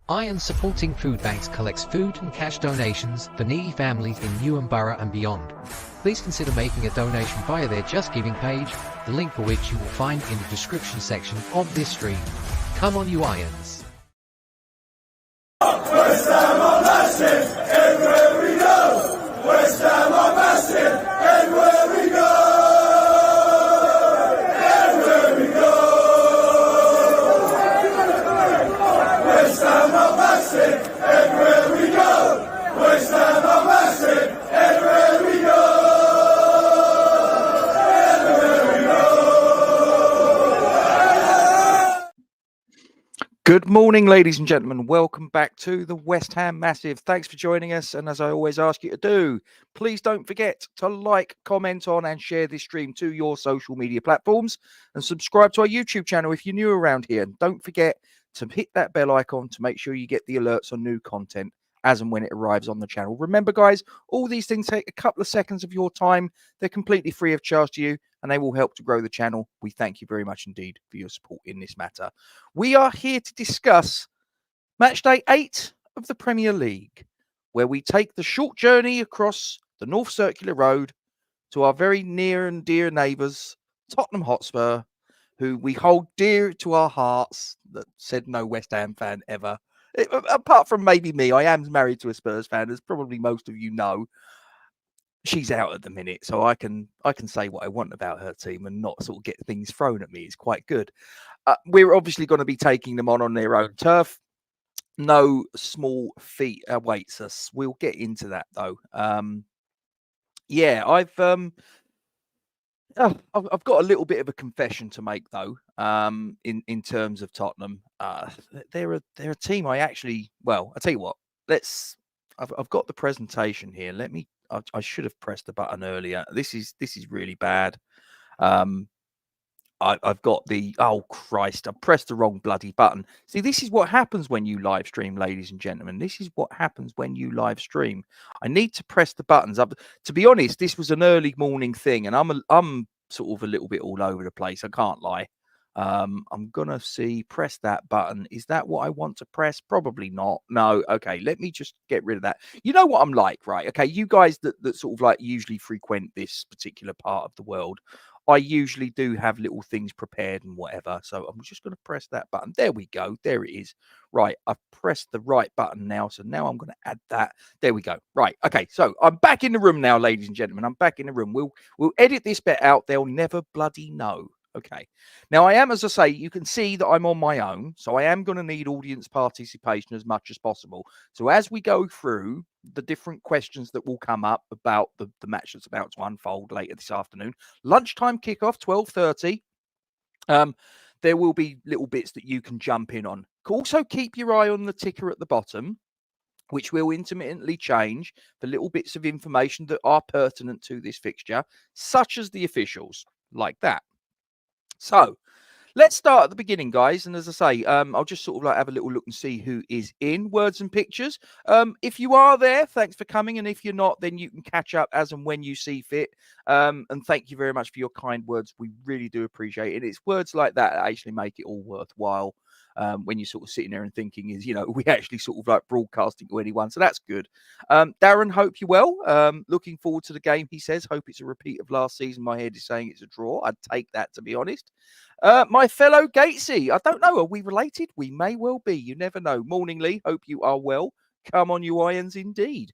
Iron Supporting Food Banks collects food and cash donations for needy families in Newham Borough and beyond. Please consider making a donation via their Just Giving page, the link for which you will find in the description section of this stream. Come on, you Irons! West Ham are massive, everywhere we go. West Ham are massive, everywhere we go. Everywhere we go. West Ham are massive, everywhere we go. West Ham are massive, everywhere we go. Everywhere we go. Good morning, ladies and gentlemen. Welcome back to the West Ham Massive. Thanks for joining us. And as I always ask you to do, please don't forget to like, comment on and share this stream to your social media platforms and subscribe to our YouTube channel if you're new around here. And don't forget to hit that bell icon to make sure you get the alerts on new content as and when it arrives on the channel. Remember, guys, all these things take a couple of seconds of your time. They're completely free of charge to you, and they will help to grow the channel. We thank you very much indeed for your support in this matter. We are here to discuss match day 8 of the Premier League, where we take the short journey across the North Circular Road to our very near and dear neighbours, Tottenham Hotspur, who we hold dear to our hearts. That said no West Ham fan ever. Apart from maybe me, I am married to a Spurs fan, as probably most of you know. She's out at the minute, so I can say what I want about her team and not sort of get things thrown at me. It's quite good. We're obviously going to be taking them on their own turf. No small feat awaits us. We'll get into that though. Yeah, I've got a little bit of a confession to make though. In terms of Tottenham, they're a team I actually. Well, I tell you what. I've got the presentation here. I should have pressed the button earlier. This is really bad. I've got the, oh Christ, I pressed the wrong bloody button. See, this is what happens when you live stream, ladies and gentlemen. This is what happens when you live stream. I need to press the buttons up. To be honest, this was an early morning thing, and I'm sort of a little bit all over the place. I can't lie. I'm gonna press that button. Is that what I want to press? Probably not. No. Okay, let me just get rid of that. You know what I'm like, right? Okay, you guys that sort of like usually frequent this particular part of the world, I usually do have little things prepared and whatever. So I'm just going to press that button. There we go. There it is. Right. I've pressed the right button now. So now I'm going to add that. There we go. Right. Okay. So I'm back in the room now, ladies and gentlemen. I'm back in the room. We'll edit this bit out. They'll never bloody know. Okay. Now I am, as I say, you can see that I'm on my own. So I am going to need audience participation as much as possible. So as we go through the different questions that will come up about the match that's about to unfold later this afternoon, lunchtime kickoff, 12:30. There will be little bits that you can jump in on. Also keep your eye on the ticker at the bottom, which will intermittently change for little bits of information that are pertinent to this fixture, such as the officials, like that. So let's start at the beginning, guys. And as I say, I'll just sort of like have a little look and see who is in words and pictures. If you are there, thanks for coming. And if you're not, then you can catch up as and when you see fit. And thank you very much for your kind words. We really do appreciate it. It's words like that that actually make it all worthwhile. When you're sort of sitting there and thinking is, we actually sort of like broadcasting to anyone. So that's good. Darren, hope you're well. Looking forward to the game, he says. Hope it's a repeat of last season. My head is saying it's a draw. I'd take that, to be honest. My fellow Gatesy, I don't know. Are we related? We may well be. You never know. Morning, Lee. Hope you are well. Come on, you Irons, indeed.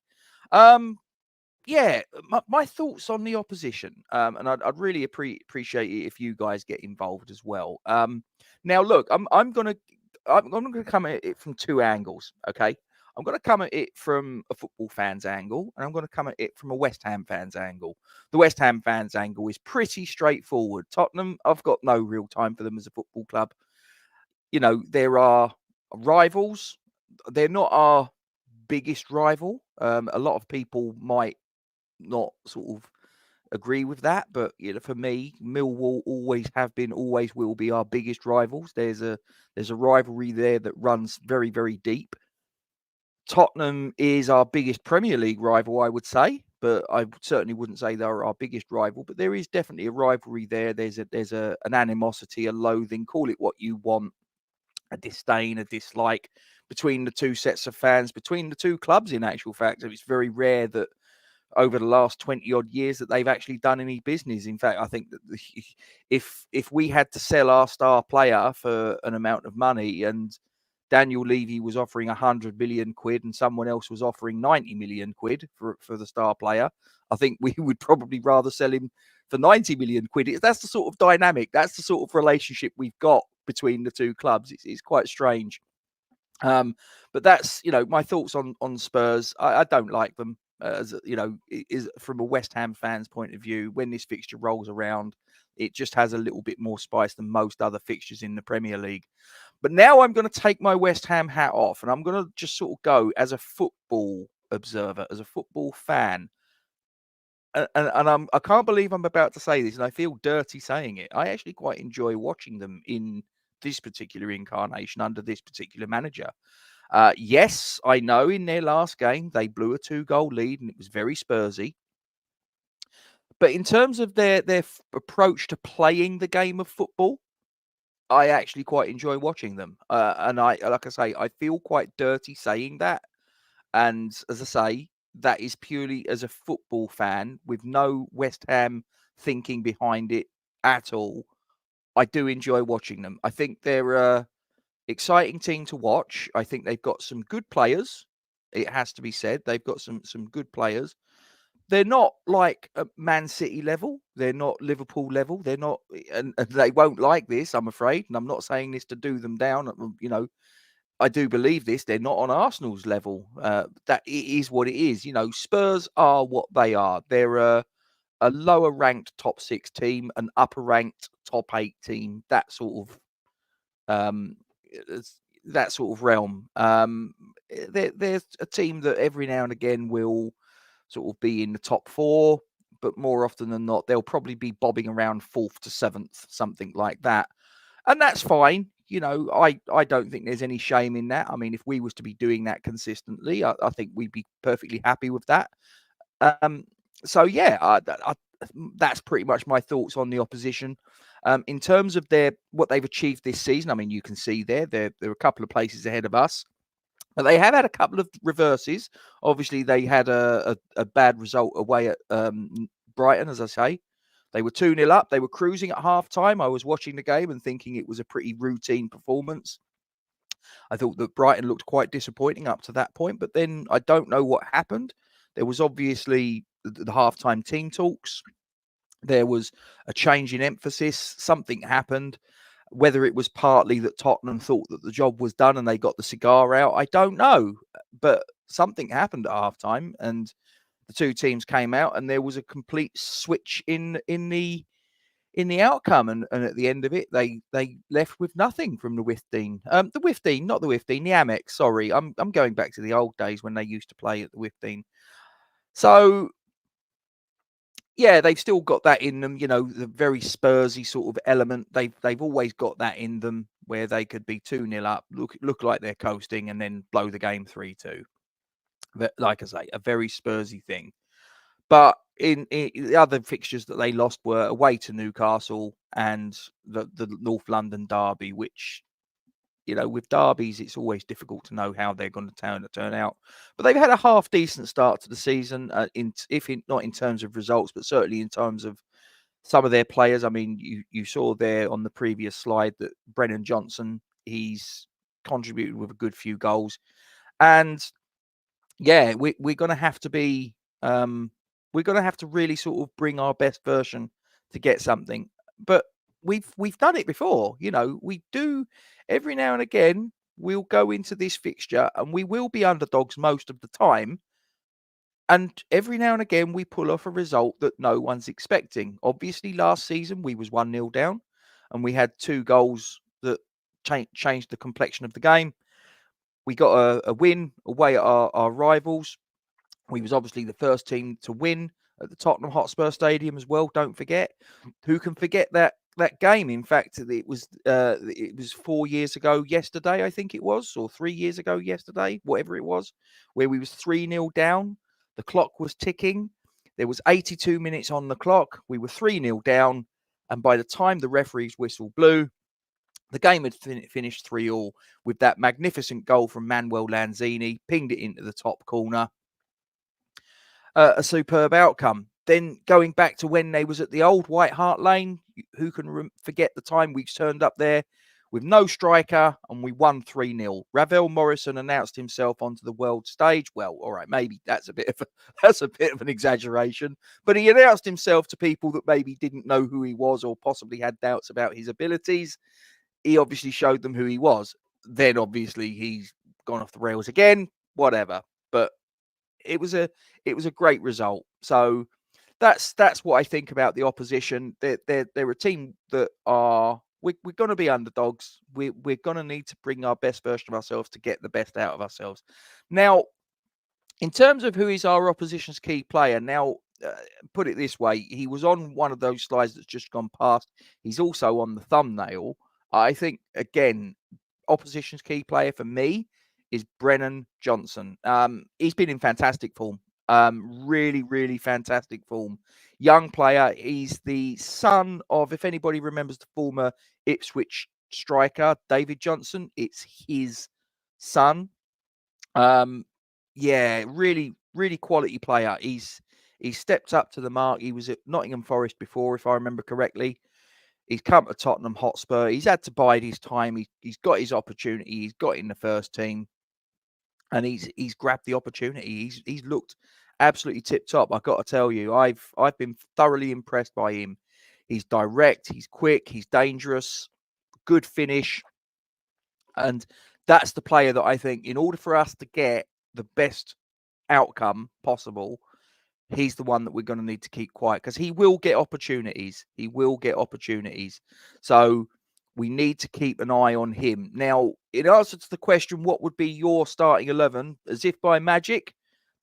Yeah, my thoughts on the opposition, and I'd really appreciate it if you guys get involved as well. Now, look, I'm gonna come at it from two angles. Okay, I'm gonna come at it from a football fan's angle, and I'm gonna come at it from a West Ham fan's angle. The West Ham fan's angle is pretty straightforward. Tottenham, I've got no real time for them as a football club. There are rivals. They're not our biggest rival. A lot of people might not sort of agree with that, but for me, Millwall always have been, always will be our biggest rivals. There's a rivalry there that runs very, very deep. Tottenham is our biggest Premier League rival, I would say, but I certainly wouldn't say they're our biggest rival. But there is definitely a rivalry there. There's an animosity, a loathing, call it what you want, a disdain, a dislike between the two sets of fans, between the two clubs. In actual fact, it's very rare that over the last 20 odd years that they've actually done any business. In fact, I think that if we had to sell our star player for an amount of money and Daniel Levy was offering 100 million quid and someone else was offering 90 million quid for the star player, I think we would probably rather sell him for 90 million quid. That's the sort of dynamic. That's the sort of relationship we've got between the two clubs. It's quite strange. But that's, my thoughts on Spurs. I don't like them. As is from a West Ham fan's point of view, when this fixture rolls around, it just has a little bit more spice than most other fixtures in the Premier League. But now I'm going to take my West Ham hat off and I'm going to just sort of go as a football observer, as a football fan. And I can't believe I'm about to say this, and I feel dirty saying it. I actually quite enjoy watching them in this particular incarnation under this particular manager. Yes, I know in their last game, they blew a 2-goal lead and it was very Spursy. But in terms of their approach to playing the game of football, I actually quite enjoy watching them. And like I say, I feel quite dirty saying that. And as I say, that is purely as a football fan with no West Ham thinking behind it at all. I do enjoy watching them. I think they're exciting team to watch. I think they've got some good players. It has to be said. They've got some good players. They're not like Man City level. They're not Liverpool level. They're not, and they won't like this, I'm afraid. And I'm not saying this to do them down. I do believe this. They're not on Arsenal's level. That it is what it is. Spurs are what they are. They're a lower ranked top 6 team, an upper ranked top 8 team. That sort of realm. There's a team that every now and again will sort of be in the top 4, but more often than not, they'll probably be bobbing around 4th to 7th, something like that. And that's fine. I don't think there's any shame in that. I mean, if we was to be doing that consistently, I think we'd be perfectly happy with that. So yeah, that's pretty much my thoughts on the opposition. In terms of what they've achieved this season, I mean, you can see they're a couple of places ahead of us. But they have had a couple of reverses. Obviously, they had a bad result away at Brighton, as I say. They were 2-0 up. They were cruising at half-time. I was watching the game and thinking it was a pretty routine performance. I thought that Brighton looked quite disappointing up to that point, but then I don't know what happened. There was obviously the half-time team talks. There was a change in emphasis. Something happened. Whether it was partly that Tottenham thought that the job was done and they got the cigar out, I don't know. But something happened at halftime and the two teams came out and there was a complete switch in the outcome. And at the end of it, they left with nothing from the Withdean. The Withdean, not the Withdean, the Amex. Sorry, I'm going back to the old days when they used to play at the Withdean. So yeah, they've still got that in them, the very Spursy sort of element. They've always got that in them where they could be 2-0 up, look like they're coasting and then blow the game 3-2. But like I say, a very Spursy thing. But in the other fixtures that they lost were away to Newcastle and the North London derby, which, with derbies, it's always difficult to know how they're going to turn out. But they've had a half decent start to the season, not in terms of results, but certainly in terms of some of their players. I mean, you saw there on the previous slide that Brennan Johnson, he's contributed with a good few goals. And yeah, we're going to have to be, we're going to have to really sort of bring our best version to get something. But we've done it before, we do every now and again. We'll go into this fixture and we will be underdogs most of the time. And every now and again, we pull off a result that no one's expecting. Obviously, last season, we was 1-0 down and we had 2 goals that changed the complexion of the game. We got a win away at our rivals. We was obviously the first team to win at the Tottenham Hotspur Stadium as well. Don't forget. Who can forget that game? In fact, it was 4 years ago yesterday, I think it was, or 3 years ago yesterday, whatever it was, where we was 3-0 down. The clock was ticking. There was 82 minutes on the clock. We were 3-0 down. And by the time the referee's whistle blew, The game had finished 3-3 with that magnificent goal from Manuel Lanzini, pinged it into the top corner. A superb outcome. Then going back to when they was at the old White Hart Lane, who can forget the time we turned up there with no striker and we won 3-0. Ravel Morrison announced himself onto the world stage. Well, all right, maybe that's a bit of an exaggeration, but he announced himself to people that maybe didn't know who he was or possibly had doubts about his abilities. He obviously showed them who he was. Then obviously he's gone off the rails again, whatever. But it was a great result. So that's what I think about the opposition. They're a team that are we're going to be underdogs. We're going to need to bring our best version of ourselves to get the best out of ourselves. Now, in terms of who is our opposition's key player, now put it this way, he was on one of those slides that's just gone past. He's also on the thumbnail. I think again, opposition's key player for me is Brennan Johnson. He's been in fantastic form. Really, really fantastic form. Young player. He's the son of, if anybody remembers the former Ipswich striker, David Johnson, it's his son. Yeah, really, really quality player. He's stepped up to the mark. He was at Nottingham Forest before, if I remember correctly. He's come to Tottenham Hotspur. He's had to bide his time. He's got his opportunity. He's got in the first team, and he's grabbed the opportunity. He's looked absolutely tip top. I've got to tell you, I've been thoroughly impressed by him. He's direct. He's quick. He's dangerous. Good finish, and that's the player that I think, in order for us to get the best outcome possible, he's the one that we're going to need to keep quiet, because he will get opportunities. He will get opportunities. So we need to keep an eye on him. Now, in answer to the question, what would be your starting 11? As if by magic,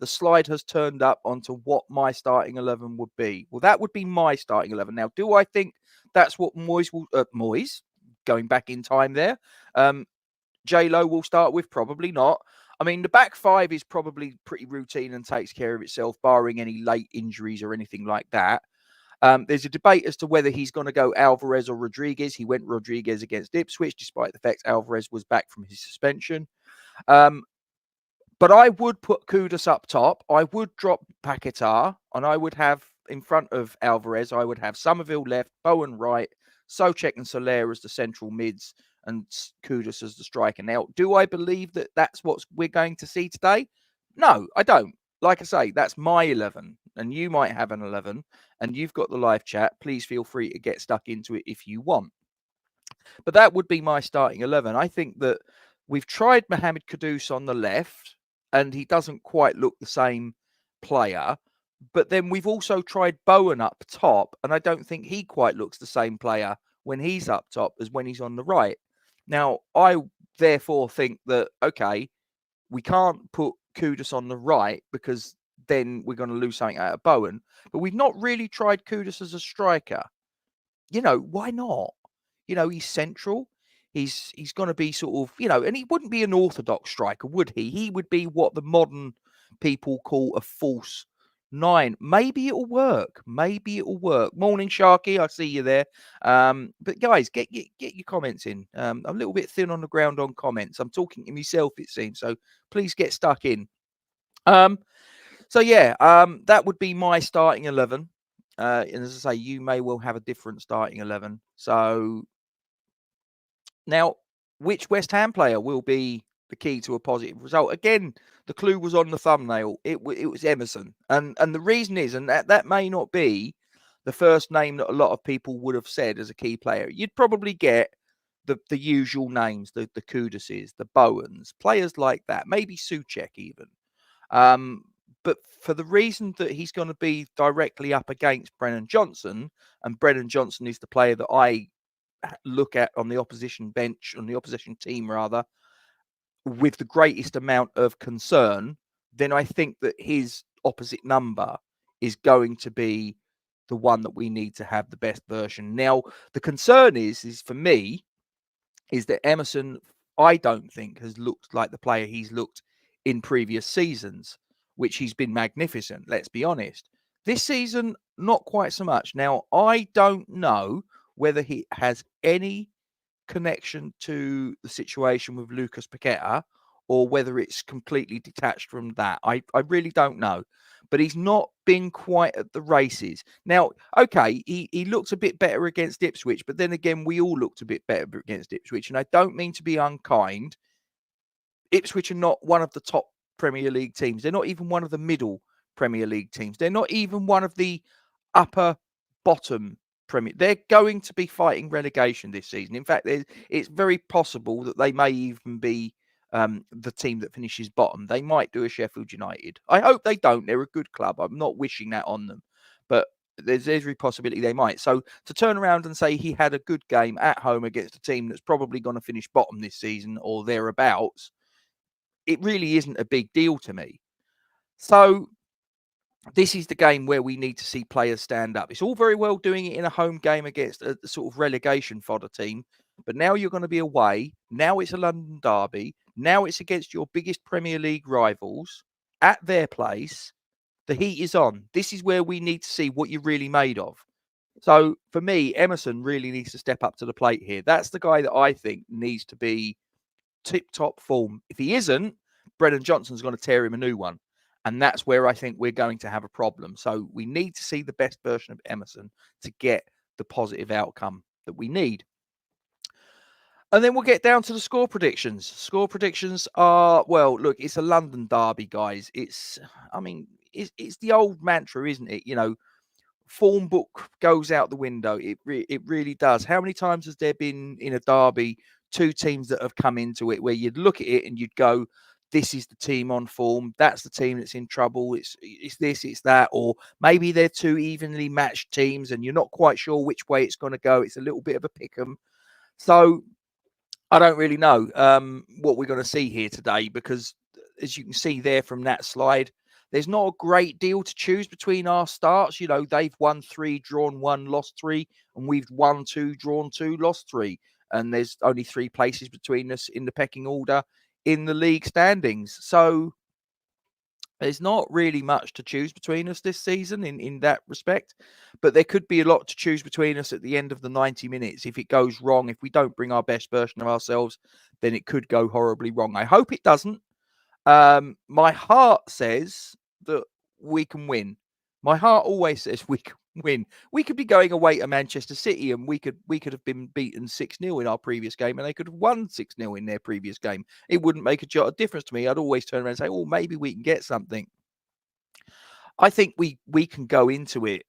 the slide has turned up onto what my starting 11 would be. Well, that would be my starting 11. Now, do I think that's what Moyes will... Moyes, going back in time there. J-Lo will start with? Probably not. I mean, the back five is probably pretty routine and takes care of itself, barring any late injuries or anything like that. There's a debate as to whether he's going to go Alvarez or Rodriguez. He went Rodriguez against Ipswich, despite the fact Alvarez was back from his suspension. But I would put Kudus up top. I would drop Paquetá, and I would have, in front of Alvarez, I would have Somerville left, Bowen right, Souček and Soler as the central mids, and Kudus as the striker. Now, do I believe that that's what we're going to see today? No, I don't. Like I say, that's my 11, and you might have an 11, and you've got the live chat. Please feel free to get stuck into it if you want. But that would be my starting 11. I think that we've tried Mohamed Kudus on the left, and he doesn't quite look the same player. But then we've also tried Bowen up top, and I don't think he quite looks the same player when he's up top as when he's on the right. Now, I therefore think that, okay, we can't put Kudus on the right because then we're going to lose something out of Bowen. But we've not really tried Kudus as a striker. Why not? He's central. He's going to be sort of, and he wouldn't be an orthodox striker, would he? He would be what the modern people call a false nine. Maybe it'll work. Morning, Sharky. I see you there. But guys, get your comments in. I'm a little bit thin on the ground on comments. I'm talking to myself, it seems. So please get stuck in. That would be my starting 11. And as I say, you may well have a different starting 11. So now, which West Ham player will be the key to a positive result? Again, the clue was on the thumbnail. It was Emerson. And the reason is, and that may not be the first name that a lot of people would have said as a key player. You'd probably get the usual names, the Kuduses, the Bowens, players like that, maybe Souček even. But for the reason that he's going to be directly up against Brennan Johnson, and Brennan Johnson is the player that I look at on the opposition bench, on the opposition team rather, with the greatest amount of concern, then I think that his opposite number is going to be the one that we need to have the best version. Now, the concern is for me, is that Emerson, I don't think, has looked like the player he's looked in previous seasons, which he's been magnificent, let's be honest. This season, not quite so much. Now, I don't know whether he has any connection to the situation with Lucas Paqueta, or whether it's completely detached from that. I really don't know. But he's not been quite at the races. Now, okay, he looks a bit better against Ipswich, but then again, we all looked a bit better against Ipswich. And I don't mean to be unkind. Ipswich are not one of the top Premier League teams. They're not even one of the middle Premier League teams. They're not even one of the upper bottom Premier. They're going to be fighting relegation this season. In fact, it's very possible that they may even be the team that finishes bottom. They might do a Sheffield United. I hope they don't. They're a good club. I'm not wishing that on them, but there's every possibility they might. So to turn around and say he had a good game at home against a team that's probably going to finish bottom this season or thereabouts, it really isn't a big deal to me. So this is the game where we need to see players stand up. It's all very well doing it in a home game against a sort of relegation fodder team, but now you're going to be away. Now it's a London derby. Now it's against your biggest Premier League rivals at their place. The heat is on. This is where we need to see what you're really made of. So for me, Emerson really needs to step up to the plate here. That's the guy that I think needs to be tip-top form. If he isn't, Brennan Johnson's going to tear him a new one. And that's where I think we're going to have a problem. So we need to see the best version of Emerson to get the positive outcome that we need. And then we'll get down to the score predictions. Score predictions are, well, look, it's a London derby, guys. It's the old mantra, isn't it? You know, form book goes out the window. It really does. How many times has there been in a derby two teams that have come into it where you'd look at it and you'd go, this is the team on form, that's the team that's in trouble, it's this, it's that, or maybe they're two evenly matched teams and you're not quite sure which way it's going to go. It's a little bit of a pick'em. So I don't really know what we're going to see here today, because as you can see there from that slide, there's not a great deal to choose between our starts. You know, they've won 3, drawn 1, lost 3, and we've won 2, drawn 2, lost 3. And there's only 3 places between us in the pecking order in the league standings. So there's not really much to choose between us this season in that respect. But there could be a lot to choose between us at the end of the 90 minutes. If it goes wrong, if we don't bring our best version of ourselves, then it could go horribly wrong. I hope it doesn't. My heart says that we can win. My heart always says we can win. We could be going away to Manchester City and we could have been beaten 6-0 in our previous game, and they could have won 6-0 in their previous game. It wouldn't make a jot of difference to me. I'd always turn around and say, oh, maybe we can get something. I think we can go into it,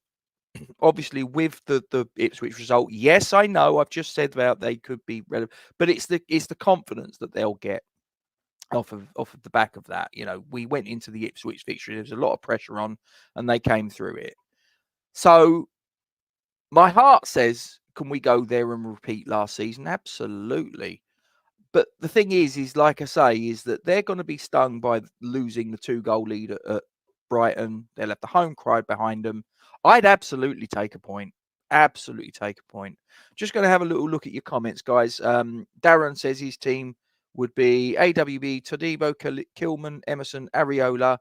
obviously, with the Ipswich result. Yes, I know I've just said about they could be relevant, but it's the confidence that they'll get off of the back of that. You know, we went into the Ipswich victory, there was a lot of pressure on, and they came through it. So my heart says, can we go there and repeat last season? Absolutely. But the thing is like I say, is that they're going to be stung by losing the 2-goal lead at Brighton. They'll have the home crowd behind them. I'd absolutely take a point. Absolutely take a point. Just going to have a little look at your comments, guys. Darren says his team would be AWB, Todibo, Kilman, Emerson, Areola.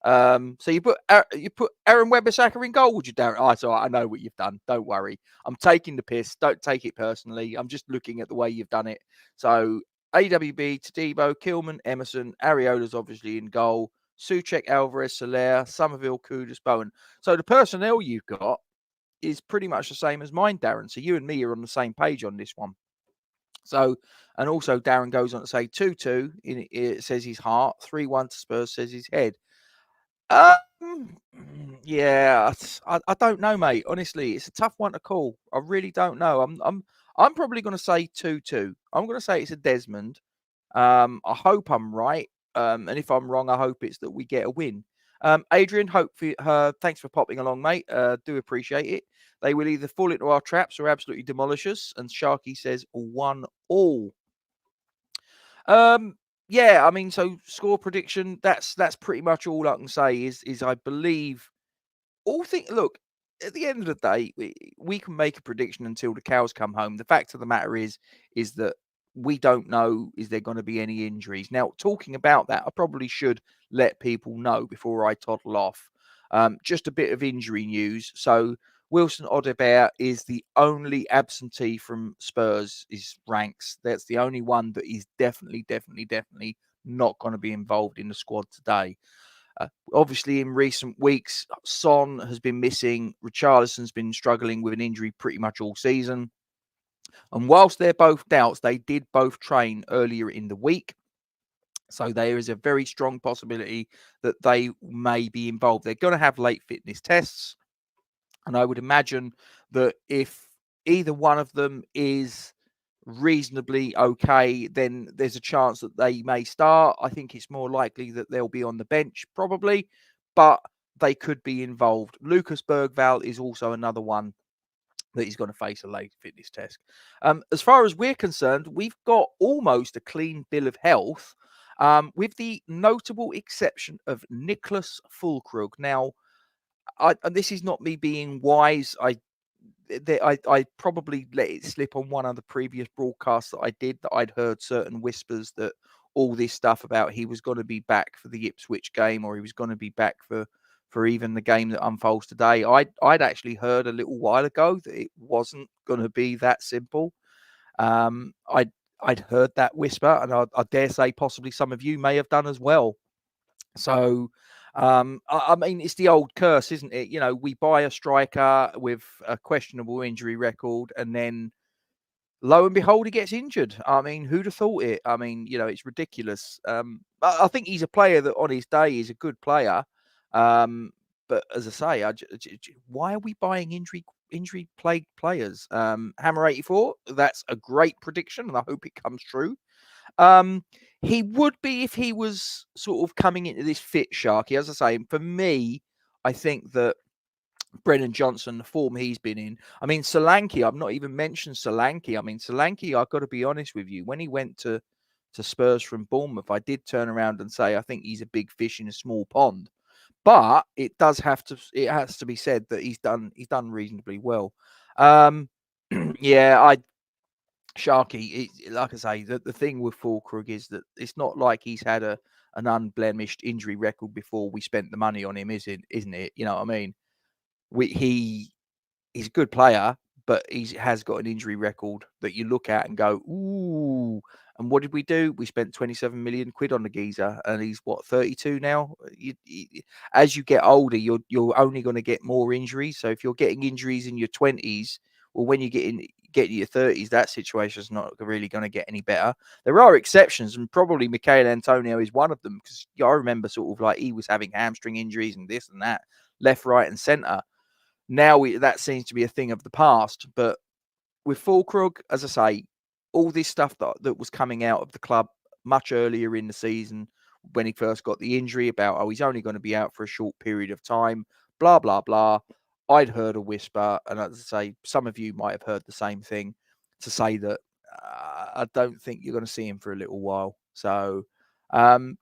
So you put Aaron Wan-Bissaka in goal, would you, Darren? Oh, it's all right. I know what you've done. Don't worry. I'm taking the piss. Don't take it personally. I'm just looking at the way you've done it. So AWB, Todibo, Kilman, Emerson, Areola's obviously in goal. Souček, Alvarez, Soler, Somerville, Kudus, Bowen. So the personnel you've got is pretty much the same as mine, Darren. So you and me are on the same page on this one. So, and also Darren goes on to say 2-2. It says his heart. 3-1 to Spurs says his head. Yeah, I don't know, mate. Honestly, it's a tough one to call. I really don't know. I'm probably going to say 2-2. I'm going to say it's a Desmond. I hope I'm right. And if I'm wrong, I hope it's that we get a win. Adrian, thanks for popping along, mate. Do appreciate it. They will either fall into our traps or absolutely demolish us. And Sharky says 1-1. Yeah, I mean, so score prediction, that's pretty much all I can say is I believe look, at the end of the day, we can make a prediction until the cows come home. The fact of the matter is that we don't know, is there going to be any injuries? Now, talking about that, I probably should let people know before I toddle off. Just a bit of injury news. So Wilson Odobert is the only absentee from Spurs' ranks. That's the only one that is definitely not going to be involved in the squad today. Obviously, in recent weeks, Son has been missing. Richarlison's been struggling with an injury pretty much all season. And whilst they're both doubts, they did both train earlier in the week. So there is a very strong possibility that they may be involved. They're going to have late fitness tests. And I would imagine that if either one of them is reasonably okay, then there's a chance that they may start. I think it's more likely that they'll be on the bench, probably, but they could be involved. Lucas Bergvall is also another one that he's going to face a late fitness test. As far as we're concerned, we've got almost a clean bill of health, with the notable exception of Nicholas Füllkrug. Now, and this is not me being wise. I probably let it slip on one of the previous broadcasts that I did that I'd heard certain whispers that all this stuff about he was going to be back for the Ipswich game, or he was going to be back for even the game that unfolds today. I'd actually heard a little while ago that it wasn't going to be that simple. I'd heard that whisper, and I dare say possibly some of you may have done as well. So, I mean, it's the old curse, isn't it? You know, we buy a striker with a questionable injury record, and then lo and behold, he gets injured. I mean, who'd have thought it? I mean, you know, it's ridiculous. I think he's a player that on his day is a good player. But as I say, why are we buying injury-plagued players? Hammer 84, that's a great prediction, and I hope it comes true. He would be if he was sort of coming into this fit, Sharky. As I say, for me, I think that Brennan Johnson, the form he's been in. I mean, Solanke, I've not even mentioned Solanke. I mean, Solanke, I've got to be honest with you. When he went to Spurs from Bournemouth, I did turn around and say I think he's a big fish in a small pond. But it has to be said that he's done reasonably well. Yeah, Sharky, like I say, the thing with Füllkrug is that it's not like he's had an unblemished injury record before we spent the money on him, isn't it? You know what I mean? He's a good player, but he has got an injury record that you look at and go, ooh. And what did we do? We spent 27 million quid on the geezer, and he's 32 now. As you get older, you're only going to get more injuries. So if you're getting injuries in your 20s, well, when you get in your 30s, that situation is not really going to get any better. There are exceptions, and probably Michail Antonio is one of them, because I remember sort of like he was having hamstring injuries and this and that, left, right, and centre. Now that seems to be a thing of the past. But with Füllkrug, as I say, all this stuff that was coming out of the club much earlier in the season when he first got the injury about, he's only going to be out for a short period of time, blah, blah, blah. I'd heard a whisper, and as I say, some of you might have heard the same thing, to say that I don't think you're going to see him for a little while. So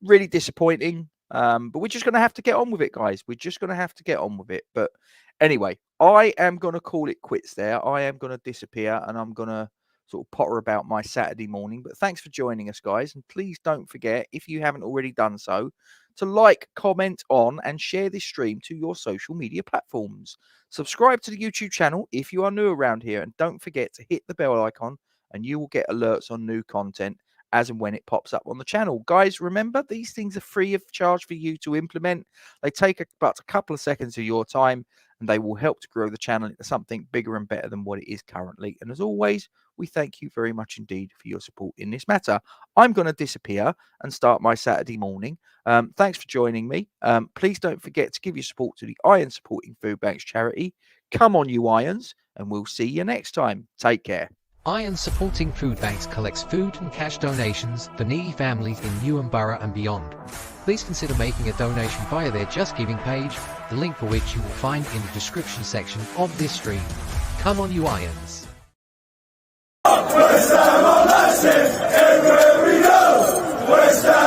really disappointing. But we're just going to have to get on with it, guys. We're just going to have to get on with it. But anyway, I am going to call it quits there. I am going to disappear, and I'm going to sort of potter about my Saturday morning. But thanks for joining us, guys. And please don't forget, if you haven't already done so, to like, comment on, and share this stream to your social media platforms. Subscribe to the YouTube channel if you are new around here. And don't forget to hit the bell icon, and you will get alerts on new content as and when it pops up on the channel. Guys, remember, these things are free of charge for you to implement. They take about a couple of seconds of your time, and they will help to grow the channel into something bigger and better than what it is currently. And as always, we thank you very much indeed for your support in this matter. I'm going to disappear and start my Saturday morning. Thanks for joining me. Please don't forget to give your support to the Iron Supporting Food Banks charity. Come on, you Irons, and we'll see you next time. Take care. Iron Supporting Food Banks collects food and cash donations for needy families in Newham Borough and beyond. Please consider making a donation via their Just Giving page, the link for which you will find in the description section of this stream. Come on, you Irons. West Ham are massive everywhere we go. West Ham.